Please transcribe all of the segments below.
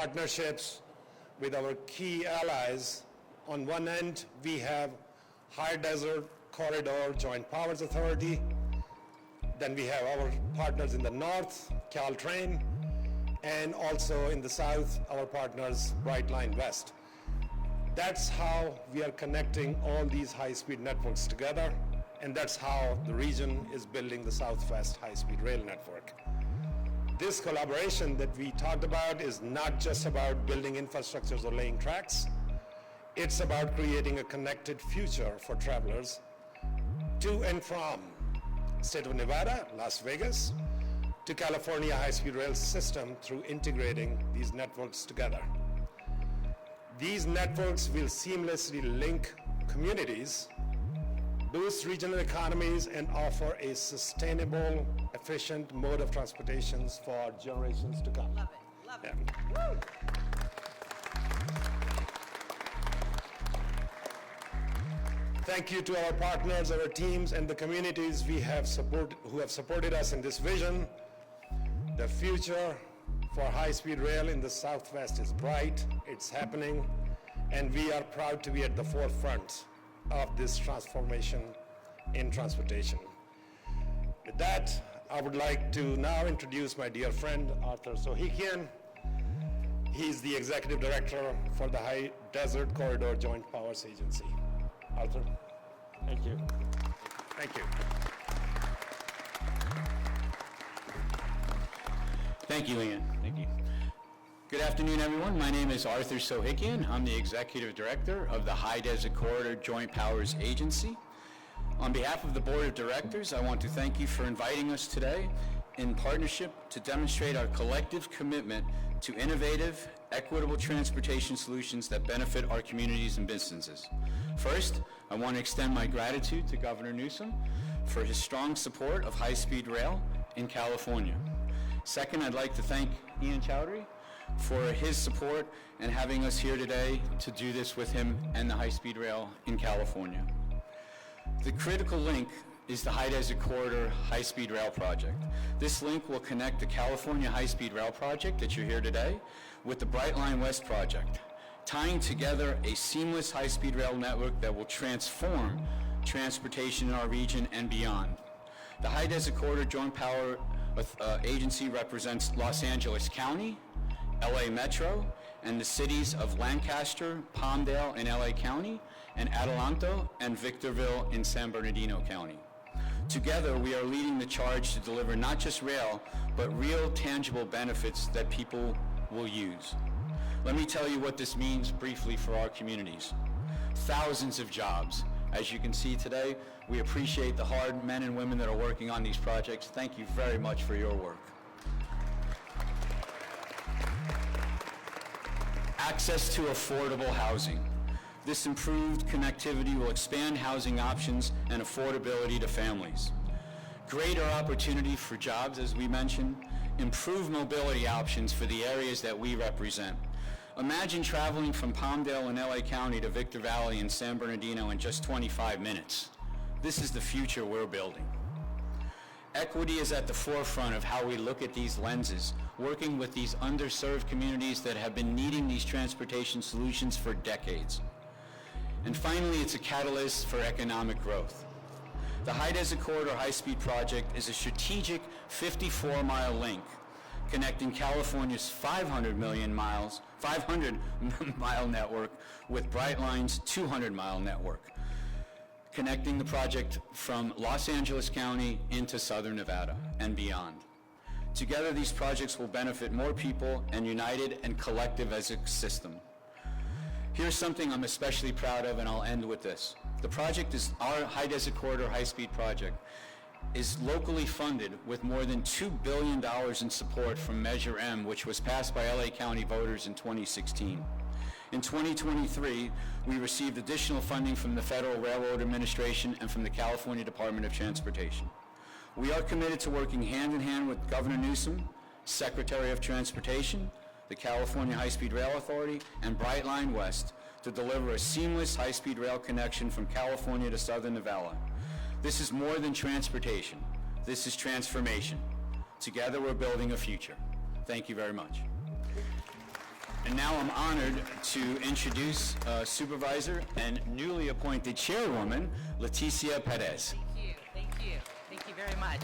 partnerships with our key allies. On one end, we have High Desert Corridor Joint Powers Authority. Then we have our partners in the north, Caltrain, and also in the south, our partners, Brightline West. That's how we are connecting all these high-speed networks together, and that's how the region is building the Southwest high-speed rail network. This collaboration that we talked about is not just about building infrastructures or laying tracks. It's about creating a connected future for travelers to and from state of Nevada, Las Vegas, to California high-speed rail system through integrating these networks together. These networks will seamlessly link communities, boost regional economies, and offer a sustainable, efficient mode of transportation for generations to come. Love it. Woo! Thank you to our partners, our teams, and the communities who have supported us in this vision. The future for high-speed rail in the Southwest is bright, it's happening, and we are proud to be at the forefront of this transformation in transportation. With that, I would like to now introduce my dear friend, Arthur Sohikian. He's the Executive Director for the High Desert Corridor Joint Powers Agency. Arthur, thank you. Thank you. Thank you, Ian. Thank you. Good afternoon, everyone. My name is Arthur Sohikian. I'm the Executive Director of the High Desert Corridor Joint Powers Agency. On behalf of the Board of Directors, I want to thank you for inviting us today in partnership to demonstrate our collective commitment to innovative, equitable transportation solutions that benefit our communities and businesses. First, I want to extend my gratitude to Governor Newsom for his strong support of high-speed rail in California. Second, I'd like to thank Ian Chowdhury for his support and having us here today to do this with him and the high-speed rail in California. The critical link is the High Desert Corridor High-Speed Rail Project. This link will connect the California High-Speed Rail Project that you're here today with the Brightline West Project, tying together a seamless high-speed rail network that will transform transportation in our region and beyond. The High Desert Corridor Joint Power Agency represents Los Angeles County, LA Metro, and the cities of Lancaster, Palmdale in LA County, and Adelanto and Victorville in San Bernardino County. Together, we are leading the charge to deliver not just rail, but real tangible benefits that people will use. Let me tell you what this means briefly for our communities. Thousands of jobs. As you can see today, we appreciate the hard men and women that are working on these projects. Thank you very much for your work. Access to affordable housing. This improved connectivity will expand housing options and affordability to families. Greater opportunity for jobs, as we mentioned, improve mobility options for the areas that we represent. Imagine traveling from Palmdale in LA County to Victor Valley in San Bernardino in just 25 minutes. This is the future we're building. Equity is at the forefront of how we look at these lenses, working with these underserved communities that have been needing these transportation solutions for decades. And finally, it's a catalyst for economic growth. The High Desert Corridor High-Speed Project is a strategic 54-mile link connecting California's 500-mile network with Brightline's 200-mile network, connecting the project from Los Angeles County into Southern Nevada and beyond. Together, these projects will benefit more people and united and collective as a system. Here's something I'm especially proud of, and I'll end with this. The project is our High Desert Corridor High-Speed Project is locally funded with more than $2 billion in support from Measure M, which was passed by LA County voters in 2016. In 2023, we received additional funding from the Federal Railroad Administration and from the California Department of Transportation. We are committed to working hand in hand with Governor Newsom, Secretary of Transportation, the California High-Speed Rail Authority, and Brightline West to deliver a seamless high-speed rail connection from California to Southern Nevada. This is more than transportation. This is transformation. Together, we're building a future. Thank you very much. now I'm honored to introduce Supervisor and newly appointed Chairwoman, Leticia Perez. Thank you very much.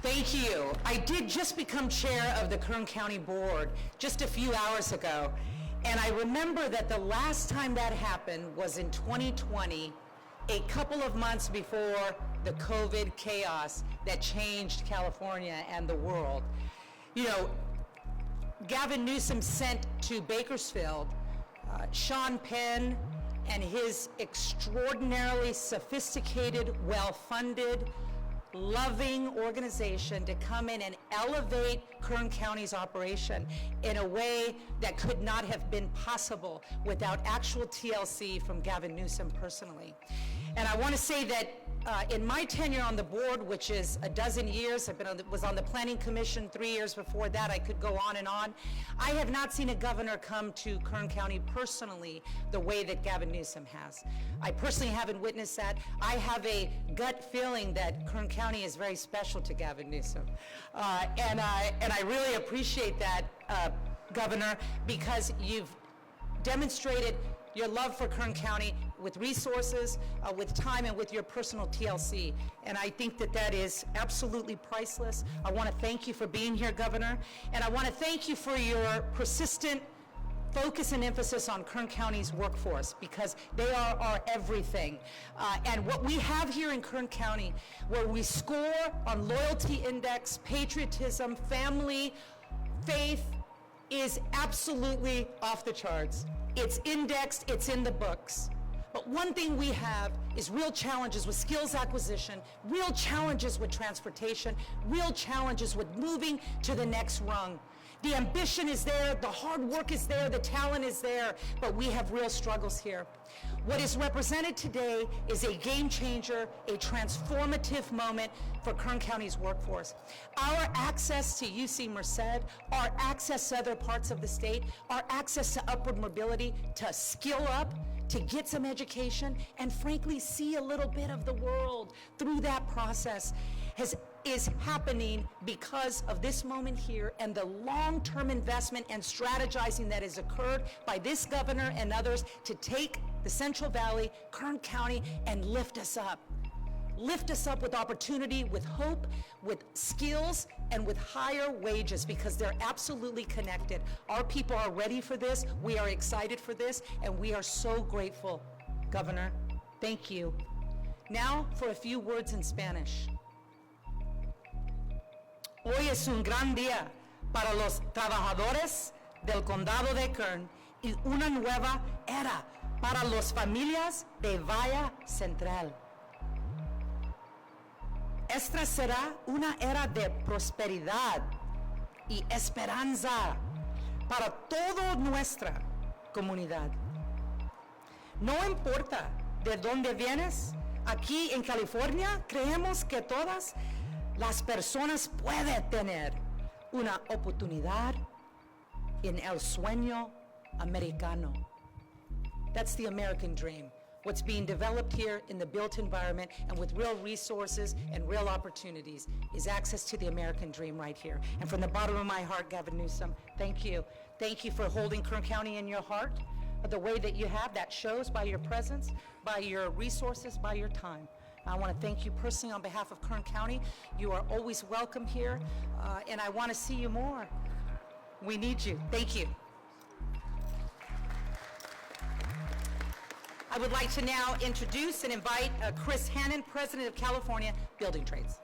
Thank you. I did just become chair of the Kern County Board just a few hours ago, and I remember that the last time that happened was in 2020, a couple of months before the COVID chaos that changed California and the world. You know, Gavin Newsom sent to Bakersfield Sean Penn and his extraordinarily sophisticated, well-funded, loving organization to come in and elevate Kern County's operation in a way that could not have been possible without actual TLC from Gavin Newsom personally. And I want to say that in my tenure on the board, which is a dozen years, was on the Planning Commission 3 years before that, I could go on and on. I have not seen a governor come to Kern County personally the way that Gavin Newsom has. I personally haven't witnessed that. I have a gut feeling that Kern County is very special to Gavin Newsom. And I really appreciate that, Governor, because you've demonstrated your love for Kern County with resources, with time, and with your personal TLC. And I think that that is absolutely priceless. I want to thank you for being here, Governor. And I want to thank you for your persistent focus and emphasis on Kern County's workforce, because they are our everything. And what we have here in Kern County, where we score on loyalty index, patriotism, family, faith, is absolutely off the charts. It's indexed, it's in the books. But one thing we have is real challenges with skills acquisition, real challenges with transportation, real challenges with moving to the next rung. The ambition is there, the hard work is there, the talent is there, but we have real struggles here. What is represented today is a game changer, a transformative moment for Kern County's workforce. Our access to UC Merced, our access to other parts of the state, our access to upward mobility, to skill up, to get some education, and frankly see a little bit of the world through that process is happening because of this moment here and the long-term investment and strategizing that has occurred by this governor and others to take the Central Valley, Kern County, and lift us up. Lift us up with opportunity, with hope, with skills, and with higher wages, because they're absolutely connected. Our people are ready for this, we are excited for this, and we are so grateful, Governor. Thank you. Now for a few words in Spanish. Hoy es un gran día para los trabajadores del condado de Kern y una nueva era para las familias de Valle Central. Esta será una era de prosperidad y esperanza para toda nuestra comunidad. No importa de dónde vienes, aquí en California creemos que todas las personas pueden tener una oportunidad en el sueño americano. That's the American dream. What's being developed here in the built environment and with real resources and real opportunities is access to the American dream right here. And from the bottom of my heart, Gavin Newsom, thank you. Thank you for holding Kern County in your heart the way that you have. That shows by your presence, by your resources, by your time. I want to thank you personally on behalf of Kern County. You are always welcome here, and I want to see you more. We need you. Thank you. I would like to now introduce and invite Chris Hannon, President of California Building Trades.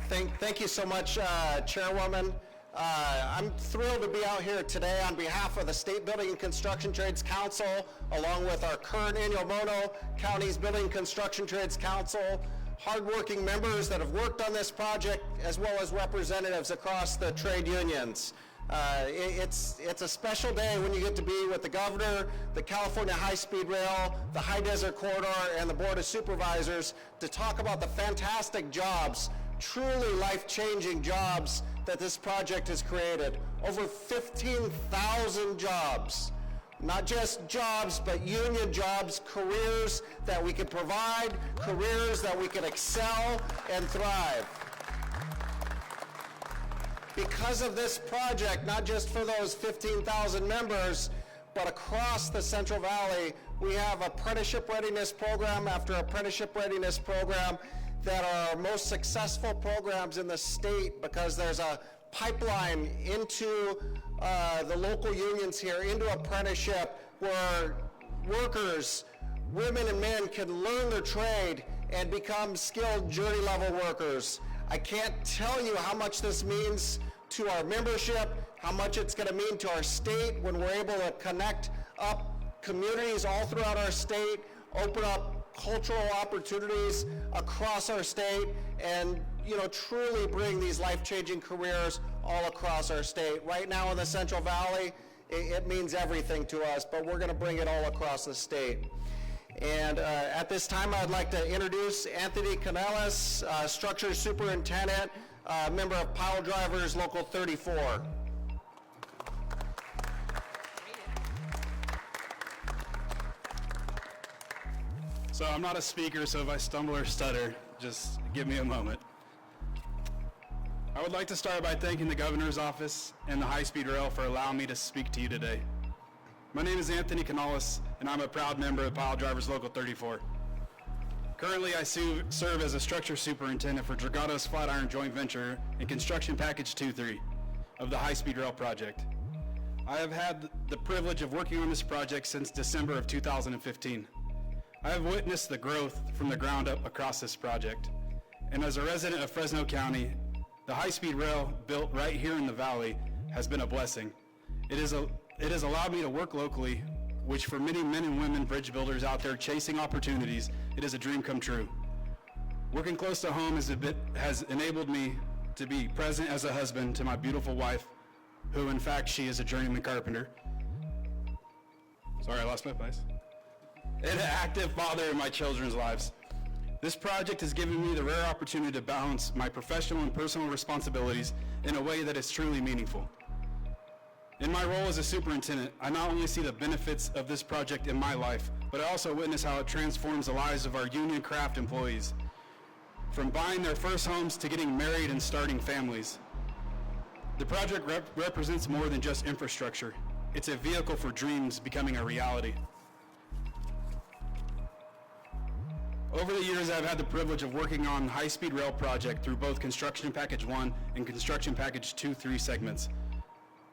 Thank you so much, Chairwoman. I'm thrilled to be out here today on behalf of the State Building and Construction Trades Council, along with our current annual Mono County's Building and Construction Trades Council, hardworking members that have worked on this project, as well as representatives across the trade unions. It's a special day when you get to be with the governor, the California High-Speed Rail, the High Desert Corridor, and the Board of Supervisors to talk about the fantastic jobs, truly life-changing jobs that this project has created. Over 15,000 jobs. Not just jobs, but union jobs, careers that we can provide, careers that we can excel and thrive. because of this project, not just for those 15,000 members, but across the Central Valley, we have apprenticeship readiness program after apprenticeship readiness program that are our most successful programs in the state, because there's a pipeline into the local unions here, into apprenticeship, where workers, women and men, can learn their trade and become skilled jury-level workers. I can't tell you how much this means to our membership, how much it's going to mean to our state when we're able to connect up communities all throughout our state, open up cultural opportunities across our state, and truly bring these life-changing careers all across our state. Right now in the Central Valley, it means everything to us, but we're going to bring it all across the state. And at this time, I'd like to introduce Anthony Canellis, Structure Superintendent, member of Pile Drivers Local 34. So I'm not a speaker, so if I stumble or stutter, just give me a moment. I would like to start by thanking the Governor's Office and the High Speed Rail for allowing me to speak to you today. My name is Anthony Canellis, and I'm a proud member of Pile Drivers Local 34. Currently, I serve as a structure superintendent for Dragados Flatiron Joint Venture and Construction Package 2-3 of the High Speed Rail project. I have had the privilege of working on this project since December of 2015. I have witnessed the growth from the ground up across this project. And as a resident of Fresno County, the high-speed rail built right here in the valley has been a blessing. It has allowed me to work locally, which for many men and women bridge builders out there chasing opportunities, it is a dream come true. Working close to home has enabled me to be present as a husband to my beautiful wife, who in fact she is a journeyman carpenter. Sorry, I lost my place. And an active father in my children's lives. This project has given me the rare opportunity to balance my professional and personal responsibilities in a way that is truly meaningful. In my role as a superintendent, I not only see the benefits of this project in my life, but I also witness how it transforms the lives of our union craft employees, from buying their first homes to getting married and starting families. The project represents more than just infrastructure. It's a vehicle for dreams becoming a reality. Over the years, I've had the privilege of working on high-speed rail project through both Construction Package 1 and Construction Package 2-3 segments.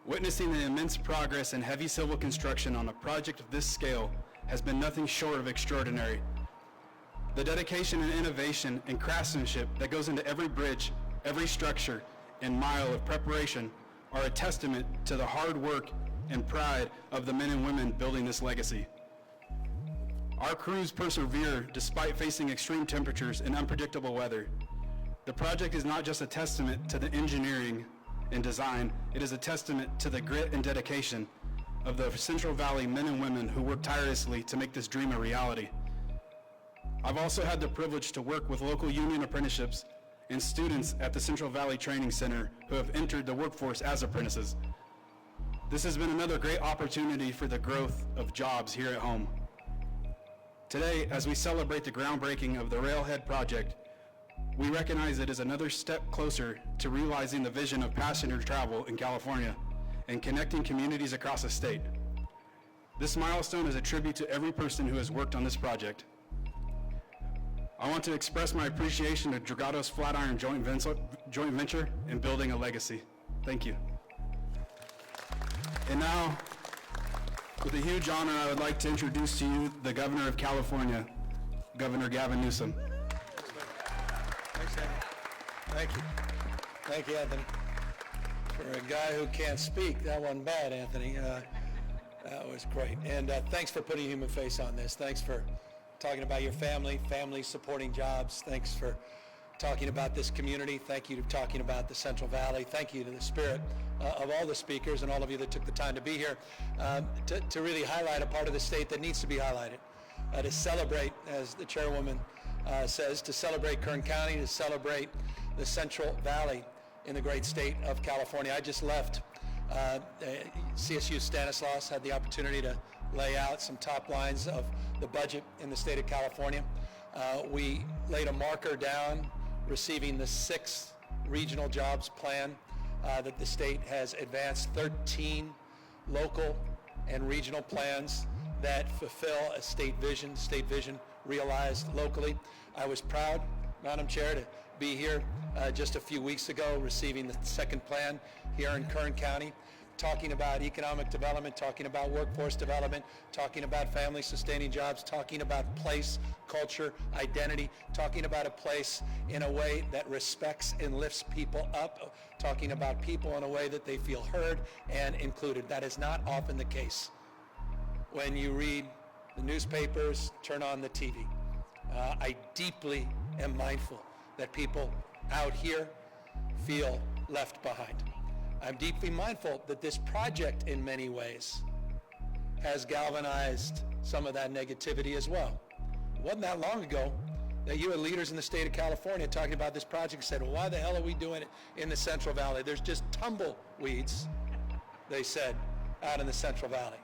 Witnessing the immense progress and heavy civil construction on a project of this scale has been nothing short of extraordinary. The dedication and innovation and craftsmanship that goes into every bridge, every structure, and mile of preparation are a testament to the hard work and pride of the men and women building this legacy. Our crews persevere despite facing extreme temperatures and unpredictable weather. The project is not just a testament to the engineering and design, it is a testament to the grit and dedication of the Central Valley men and women who work tirelessly to make this dream a reality. I've also had the privilege to work with local union apprenticeships and students at the Central Valley Training Center who have entered the workforce as apprentices. This has been another great opportunity for the growth of jobs here at home. Today, as we celebrate the groundbreaking of the Railhead project, we recognize it is another step closer to realizing the vision of passenger travel in California and connecting communities across the state. This milestone is a tribute to every person who has worked on this project. I want to express my appreciation to Dragados Flatiron Joint Venture in building a legacy. Thank you. And now, with a huge honor, I would like to introduce to you the Governor of California, Governor Gavin Newsom. Thanks, Anthony. Thank you. Thank you, Anthony. For a guy who can't speak, that wasn't bad, Anthony. That was great. And thanks for putting a human face on this. Thanks for talking about your family supporting jobs. Thanks for talking about this community. Thank you for talking about the Central Valley. Thank you to the spirit of all the speakers and all of you that took the time to be here to really highlight a part of the state that needs to be highlighted, to celebrate, as the chairwoman says, to celebrate Kern County, to celebrate the Central Valley in the great state of California. I just left CSU Stanislaus, had the opportunity to lay out some top lines of the budget in the state of California. We laid a marker down receiving the 6th regional jobs plan that the state has advanced 13 local and regional plans that fulfill a state vision realized locally. I was proud, Madam Chair, to be here just a few weeks ago receiving the second plan here in Kern County, talking about economic development, talking about workforce development, talking about family sustaining jobs, talking about place, culture, identity, talking about a place in a way that respects and lifts people up, talking about people in a way that they feel heard and included. That is not often the case when you read the newspapers, turn on the TV. I deeply am mindful that people out here feel left behind. I'm deeply mindful that this project in many ways has galvanized some of that negativity as well. It wasn't that long ago that you had leaders in the state of California talking about this project and said, well, why the hell are we doing it in the Central Valley? There's just tumbleweeds, they said, out in the Central Valley.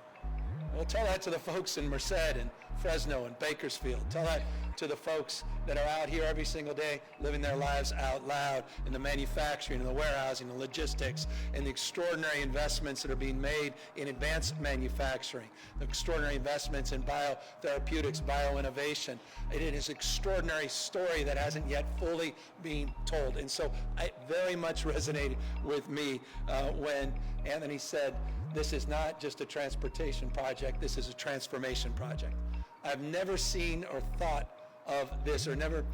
Well, tell that to the folks in Merced and Fresno and Bakersfield. Tell that to the folks that are out here every single day living their lives out loud in the manufacturing and the warehousing and logistics and the extraordinary investments that are being made in advanced manufacturing, the extraordinary investments in biotherapeutics, bioinnovation. It is an extraordinary story that hasn't yet fully been told. And so it very much resonated with me when Anthony said, this is not just a transportation project, this is a transformation project. I've never seen or thought of this, or never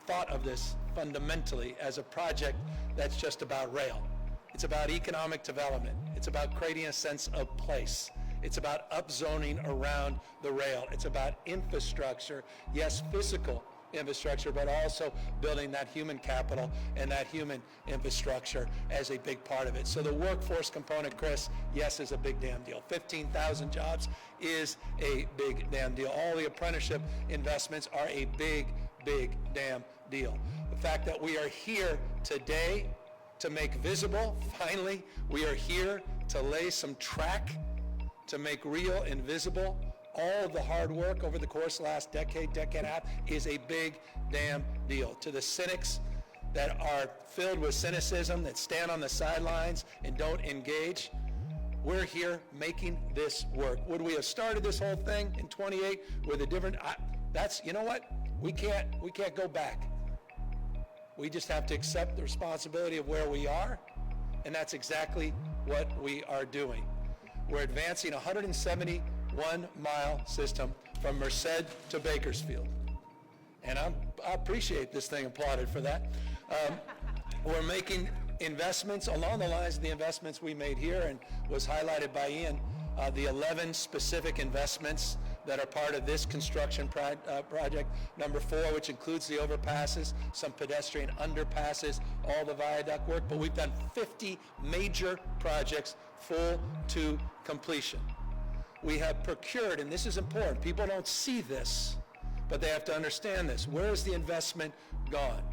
thought of this fundamentally as a project that's just about rail. It's about economic development. It's about creating a sense of place. It's about upzoning around the rail. It's about infrastructure, yes, physical infrastructure, but also building that human capital and that human infrastructure as a big part of it. So the workforce component, Chris, yes, is a big damn deal. 15,000 jobs is a big damn deal. All the apprenticeship investments are a big, big damn deal. The fact that we are here today to make visible, finally, we are here to lay some track to make real and visible all of the hard work over the course of the last decade and a half is a big damn deal. To the cynics that are filled with cynicism, that stand on the sidelines and don't engage, we're here making this work. Would we have started this whole thing in 28 with a different, that's, you know what? We can't go back. We just have to accept the responsibility of where we are, and that's exactly what we are doing. We're advancing 171-mile system from Merced to Bakersfield. And I appreciate this thing applauded for that. We're making investments along the lines of the investments we made here, and was highlighted by Ian, the 11 specific investments that are part of this construction project. Number 4, which includes the overpasses, some pedestrian underpasses, all the viaduct work, but we've done 50 major projects full to completion. We have procured, and this is important, people don't see this, but they have to understand this. Where is the investment gone?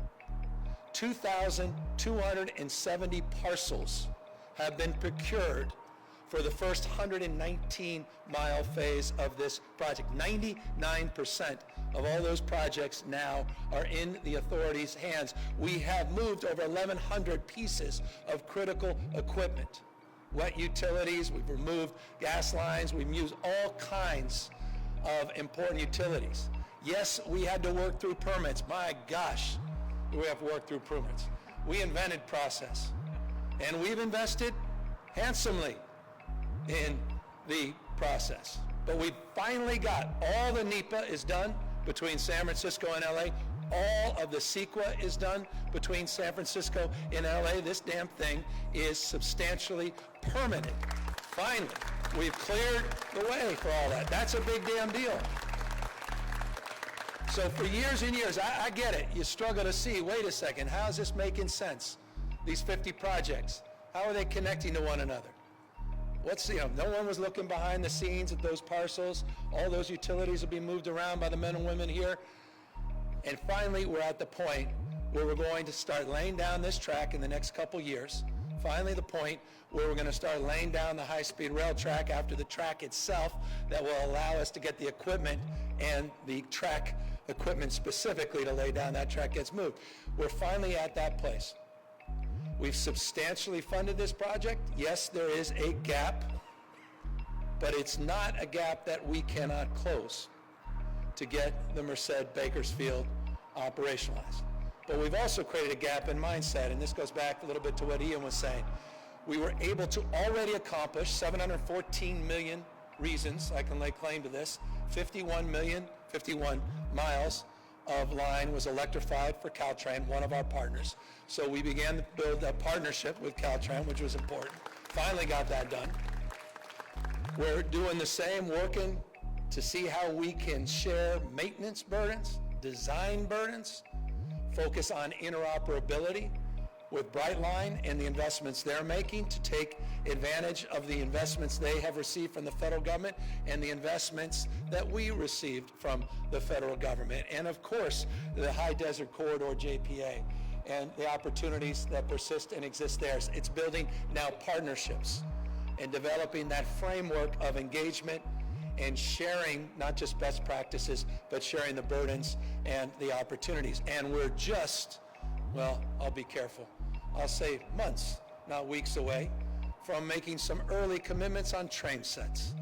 2,270 parcels have been procured for the first 119-mile phase of this project. 99% of all those projects now are in the authorities' hands. We have moved over 1,100 pieces of critical equipment. Wet utilities, we've removed gas lines, we've used all kinds of important utilities. Yes, we had to work through permits. My gosh, we have to work through permits. We invented process, and we've invested handsomely in the process. But we finally got, all the NEPA is done between San Francisco and LA. All of the CEQA is done between San Francisco and LA. This damn thing is substantially permitted. Finally, we've cleared the way for all that. That's a big damn deal. So for years and years, I get it. You struggle to see, wait a second, how is this making sense? These 50 projects, how are they connecting to one another? No one was looking behind the scenes at those parcels. All those utilities will be moved around by the men and women here. And finally, we're at the point where we're going to start laying down this track in the next couple years. Finally, the point where we're going to start laying down the high-speed rail track after the track itself that will allow us to get the equipment and the track equipment specifically to lay down that track gets moved. We're finally at that place. We've substantially funded this project. Yes, there is a gap, but it's not a gap that we cannot close to get the Merced-Bakersfield operationalized. But we've also created a gap in mindset, and this goes back a little bit to what Ian was saying. We were able to already accomplish 714 million reasons, I can lay claim to this, 51 miles of line was electrified for Caltrain, one of our partners. So we began to build a partnership with Caltrain, which was important. Finally got that done. We're doing the same, working to see how we can share maintenance burdens, design burdens, focus on interoperability with Brightline and the investments they're making to take advantage of the investments they have received from the federal government and the investments that we received from the federal government. And of course, the High Desert Corridor JPA and the opportunities that persist and exist there. It's building now partnerships and developing that framework of engagement and sharing not just best practices, but sharing the burdens and the opportunities. And we're just, well, I'll be careful. I'll say months, not weeks away, from making some early commitments on train sets.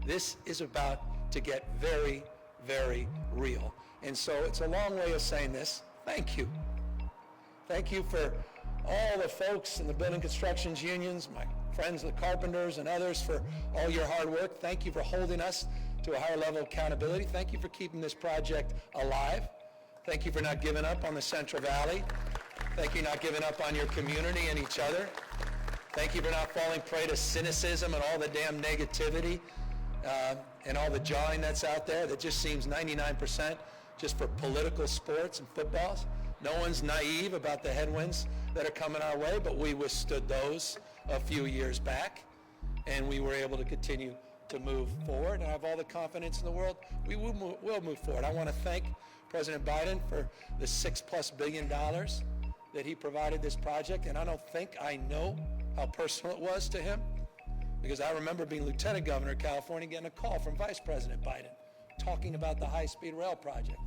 This is about to get very, very real. And so it's a long way of saying this. Thank you. Thank you for all the folks in the building constructions unions, my friends, the carpenters and others, for all your hard work. Thank you for holding us to a higher level of accountability. Thank you for keeping this project alive. Thank you for not giving up on the Central Valley. Thank you for not giving up on your community and each other. Thank you for not falling prey to cynicism and all the damn negativity and all the jawing that's out there that just seems 99% just for political sports and footballs. No one's naive about the headwinds that are coming our way, but we withstood those a few years back, and we were able to continue to move forward. And I have all the confidence in the world we will move forward. I want to thank President Biden for the $6+ billion that he provided this project, and I don't think I know how personal it was to him, because I remember being Lieutenant Governor of California, getting a call from Vice President Biden talking about the high-speed rail project,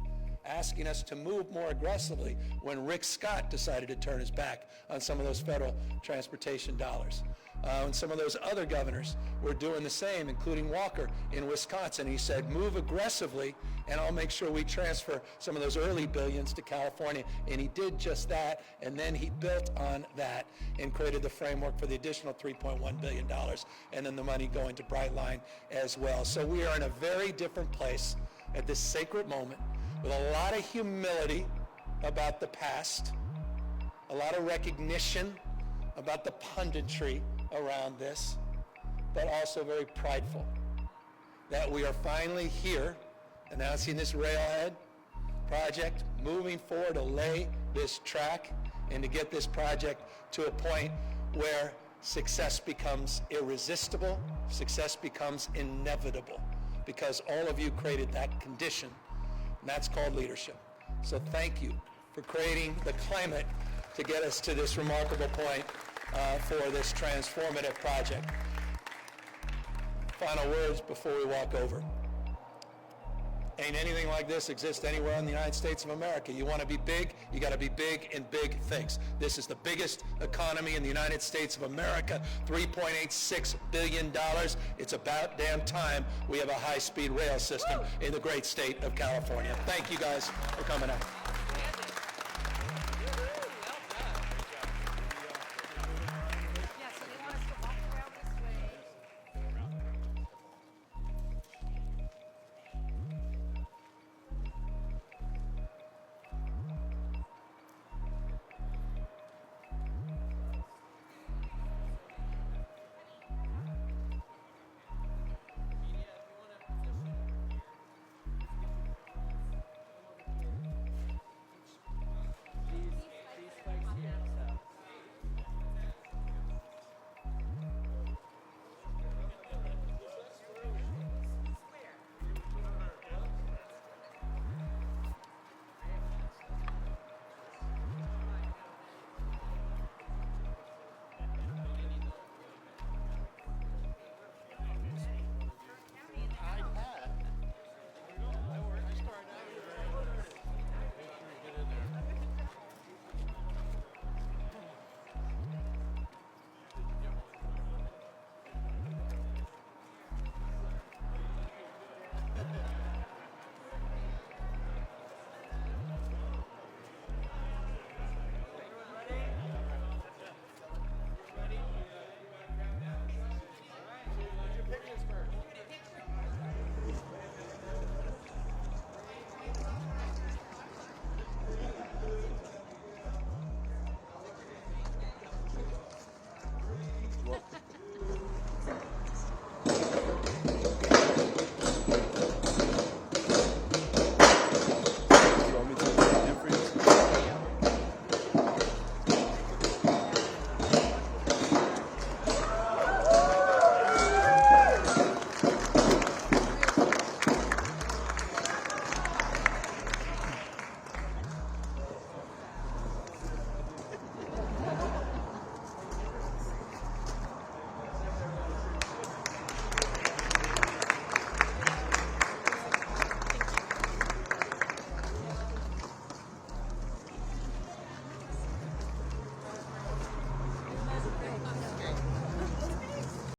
asking us to move more aggressively when Rick Scott decided to turn his back on some of those federal transportation dollars. And some of those other governors were doing the same, including Walker in Wisconsin. He said, move aggressively, and I'll make sure we transfer some of those early billions to California. And he did just that, and then he built on that and created the framework for the additional $3.1 billion, and then the money going to Brightline as well. So we are in a very different place at this sacred moment, with a lot of humility about the past, a lot of recognition about the punditry around this, but also very prideful that we are finally here announcing this railhead project, moving forward to lay this track and to get this project to a point where success becomes irresistible, success becomes inevitable, because all of you created that condition. And that's called leadership. So thank you for creating the climate to get us to this remarkable point for this transformative project. Final words before we walk over. Ain't anything like this exist anywhere in the United States of America. You want to be big, you got to be big in big things. This is the biggest economy in the United States of America, $3.86 billion. It's about damn time we have a high-speed rail system in the great state of California. Thank you guys for coming out.